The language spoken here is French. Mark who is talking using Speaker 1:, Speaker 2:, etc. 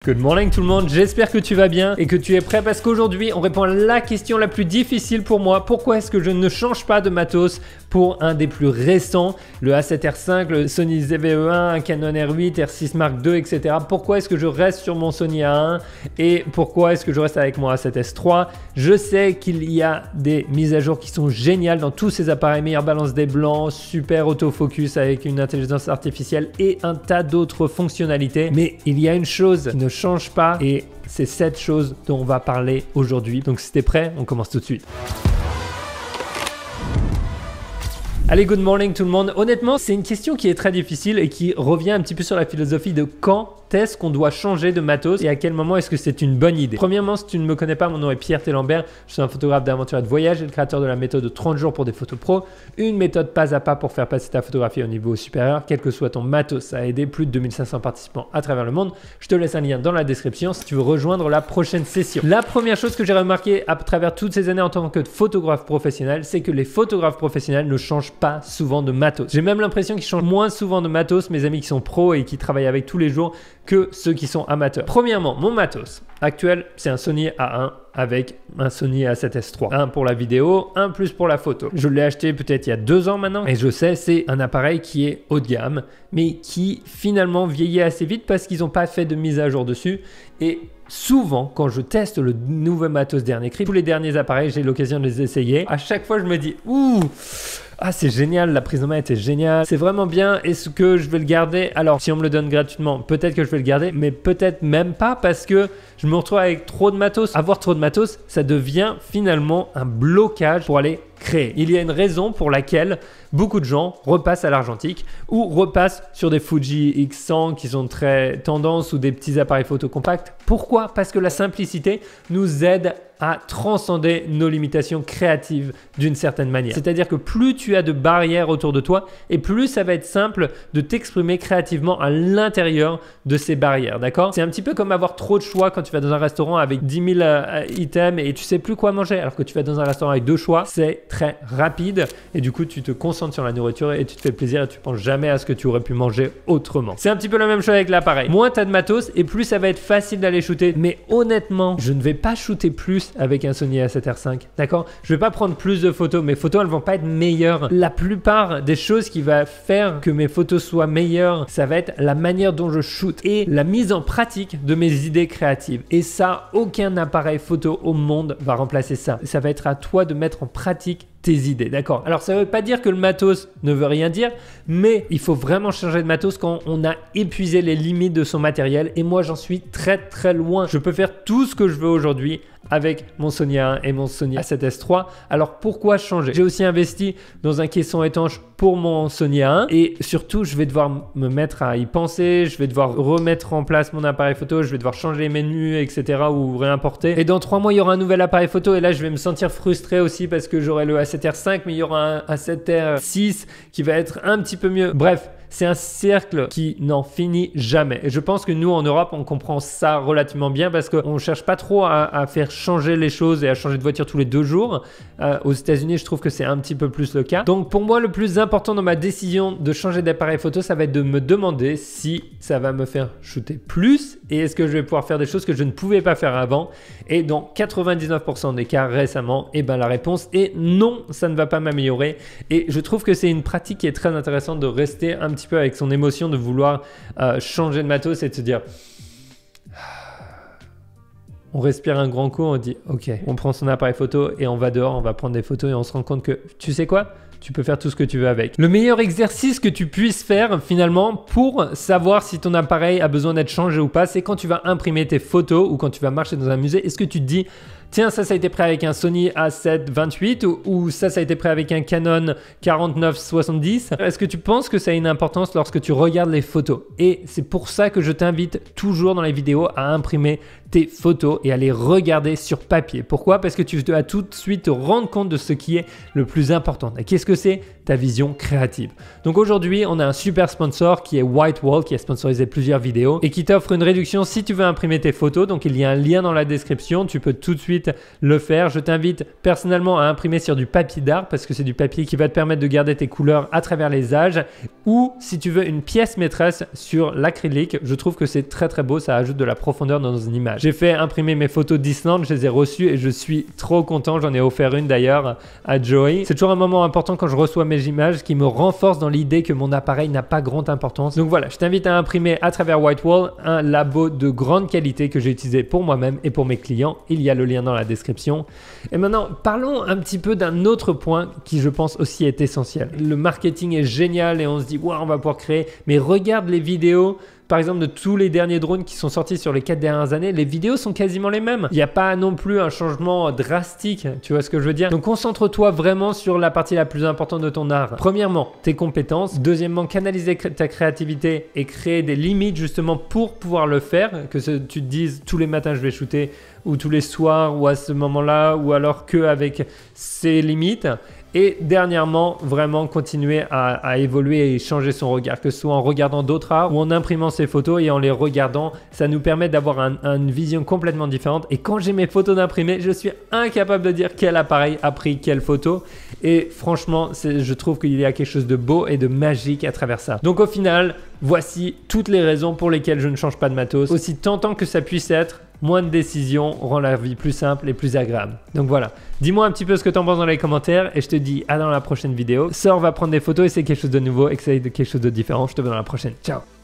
Speaker 1: Good morning tout le monde, j'espère que tu vas bien et que tu es prêt parce qu'aujourd'hui on répond à la question la plus difficile pour moi. Pourquoi est-ce que je ne change pas de matos pour un des plus récents, le A7R5, le Sony ZV-E1, un Canon R8, R6 Mark II, etc. Pourquoi est-ce que je reste sur mon Sony A1 et pourquoi est-ce que je reste avec mon A7S III? Je sais qu'il y a des mises à jour qui sont géniales dans tous ces appareils, meilleure balance des blancs, super autofocus avec une intelligence artificielle et un tas d'autres fonctionnalités. Mais il y a une chose qui ne change pas et c'est cette chose dont on va parler aujourd'hui. Donc si t'es prêt, on commence tout de suite. Allez, good morning tout le monde. Honnêtement, c'est une question qui est très difficile et qui revient un petit peu sur la philosophie de quand est-ce qu'on doit changer de matos et à quel moment est-ce que c'est une bonne idée. Premièrement, si tu ne me connais pas, mon nom est Pierre Télambert. Je suis un photographe d'aventure et de voyage et le créateur de la méthode de 30 jours pour des photos pro. Une méthode pas à pas pour faire passer ta photographie au niveau supérieur, quel que soit ton matos. Ça a aidé plus de 2500 participants à travers le monde. Je te laisse un lien dans la description si tu veux rejoindre la prochaine session. La première chose que j'ai remarqué à travers toutes ces années en tant que photographe professionnel, c'est que les photographes professionnels ne changent pas souvent de matos. J'ai même l'impression qu'ils changent moins souvent de matos, mes amis qui sont pros et qui travaillent avec tous les jours, que ceux qui sont amateurs. Premièrement, mon matos actuel, c'est un Sony A1 avec un Sony A7S III. Un pour la vidéo, un plus pour la photo. Je l'ai acheté peut-être il y a 2 ans maintenant et je sais, c'est un appareil qui est haut de gamme, mais qui finalement vieillit assez vite parce qu'ils n'ont pas fait de mise à jour dessus. Et souvent, quand je teste le nouveau matos dernier cri, tous les derniers appareils, j'ai l'occasion de les essayer. À chaque fois, je me dis, ouh, ah c'est génial, la prise en main était géniale, c'est vraiment bien, est-ce que je vais le garder? Alors si on me le donne gratuitement, peut-être que je vais le garder, mais peut-être même pas parce que je me retrouve avec trop de matos. Avoir trop de matos, ça devient finalement un blocage pour aller créer. Il y a une raison pour laquelle beaucoup de gens repassent à l'argentique ou repassent sur des Fuji X100 qui sont très tendance ou des petits appareils photo compacts. Pourquoi? Parce que la simplicité nous aide à transcender nos limitations créatives d'une certaine manière. C'est-à-dire que plus tu as de barrières autour de toi et plus ça va être simple de t'exprimer créativement à l'intérieur de ces barrières, d'accord? C'est un petit peu comme avoir trop de choix quand tu vas dans un restaurant avec 10 000 items et tu sais plus quoi manger, alors que tu vas dans un restaurant avec 2 choix, c'est très rapide et du coup tu te concentres sur la nourriture et tu te fais plaisir et tu penses jamais à ce que tu aurais pu manger autrement. C'est un petit peu la même chose avec l'appareil. Moins tu as de matos et plus ça va être facile d'aller shooter. Mais honnêtement, je ne vais pas shooter plus avec un Sony A7R5, d'accord? Je vais pas prendre plus de photos, mes photos elles vont pas être meilleures. La plupart des choses qui va faire que mes photos soient meilleures, ça va être la manière dont je shoot et la mise en pratique de mes idées créatives. Et ça, aucun appareil photo au monde va remplacer ça. Ça va être à toi de mettre en pratique tes idées, d'accord? Alors ça veut pas dire que le matos ne veut rien dire, mais il faut vraiment changer de matos quand on a épuisé les limites de son matériel et moi j'en suis très loin. Je peux faire tout ce que je veux aujourd'hui avec mon Sony A1 et mon Sony A7S III. Alors pourquoi changer? J'ai aussi investi dans un caisson étanche pour mon Sony A1 et surtout je vais devoir me mettre à y penser, je vais devoir remettre en place mon appareil photo, je vais devoir changer les menus, etc. ou réimporter. Et dans 3 mois il y aura un nouvel appareil photo et là je vais me sentir frustré aussi parce que j'aurai le A7R5 mais il y aura un A7R6 qui va être un petit peu mieux. Bref, c'est un cercle qui n'en finit jamais. Et je pense que nous, en Europe, on comprend ça relativement bien parce qu'on ne cherche pas trop à faire changer les choses et à changer de voiture tous les 2 jours. Aux États-Unis, je trouve que c'est un petit peu plus le cas. Donc, pour moi, le plus important dans ma décision de changer d'appareil photo, ça va être de me demander si ça va me faire shooter plus et est-ce que je vais pouvoir faire des choses que je ne pouvais pas faire avant. Et dans 99% des cas récemment, eh ben, la réponse est non, ça ne va pas m'améliorer. Et je trouve que c'est une pratique qui est très intéressante de rester un petit peu avec son émotion de vouloir changer de matos et de se dire on respire un grand coup, on dit ok, on prend son appareil photo et on va dehors, on va prendre des photos et on se rend compte que tu sais quoi, tu peux faire tout ce que tu veux avec. Le meilleur exercice que tu puisses faire finalement pour savoir si ton appareil a besoin d'être changé ou pas, c'est quand tu vas imprimer tes photos ou quand tu vas marcher dans un musée, est-ce que tu te dis tiens, ça a été pris avec un Sony A7-28 ou ça a été pris avec un Canon 49-70. Est-ce que tu penses que ça a une importance lorsque tu regardes les photos? Et c'est pour ça que je t'invite toujours dans les vidéos à imprimer tes photos et à les regarder sur papier. Pourquoi? Parce que tu dois tout de suite te rendre compte de ce qui est le plus important. Et qu'est-ce que c'est? Ta vision créative. Donc aujourd'hui, on a un super sponsor qui est Whitewall, qui a sponsorisé plusieurs vidéos et qui t'offre une réduction si tu veux imprimer tes photos. Donc il y a un lien dans la description, tu peux tout de suite le faire. Je t'invite personnellement à imprimer sur du papier d'art parce que c'est du papier qui va te permettre de garder tes couleurs à travers les âges, ou si tu veux une pièce maîtresse sur l'acrylique. Je trouve que c'est très très beau, ça ajoute de la profondeur dans une image. J'ai fait imprimer mes photos d'Islande, je les ai reçues et je suis trop content. J'en ai offert une d'ailleurs à Joey. C'est toujours un moment important quand je reçois mes images qui me renforce dans l'idée que mon appareil n'a pas grande importance. Donc voilà, je t'invite à imprimer à travers Whitewall, un labo de grande qualité que j'ai utilisé pour moi-même et pour mes clients. Il y a le lien dans la description. Et maintenant, parlons un petit peu d'un autre point qui je pense aussi est essentiel. Le marketing est génial et on se dit waouh, on va pouvoir créer, mais regarde les vidéos. Par exemple, de tous les derniers drones qui sont sortis sur les 4 dernières années, les vidéos sont quasiment les mêmes. Il n'y a pas non plus un changement drastique, tu vois ce que je veux dire? Donc concentre-toi vraiment sur la partie la plus importante de ton art. Premièrement, tes compétences. Deuxièmement, canaliser ta créativité et créer des limites justement pour pouvoir le faire. Que tu te dises tous les matins je vais shooter, ou tous les soirs, ou à ce moment-là, ou alors qu'avec ces limites. Et dernièrement, vraiment continuer à évoluer et changer son regard, que ce soit en regardant d'autres arts ou en imprimant ses photos et en les regardant. Ça nous permet d'avoir une vision complètement différente. Et quand j'ai mes photos d'imprimé, je suis incapable de dire quel appareil a pris quelle photo. Et franchement, je trouve qu'il y a quelque chose de beau et de magique à travers ça. Donc au final, voici toutes les raisons pour lesquelles je ne change pas de matos. Aussi tentant que ça puisse être, moins de décisions rend la vie plus simple et plus agréable. Donc voilà, dis-moi un petit peu ce que tu en penses dans les commentaires et je te dis à dans la prochaine vidéo. Sors, va prendre des photos et c'est quelque chose de nouveau, essaye de quelque chose de différent. Je te vois dans la prochaine. Ciao!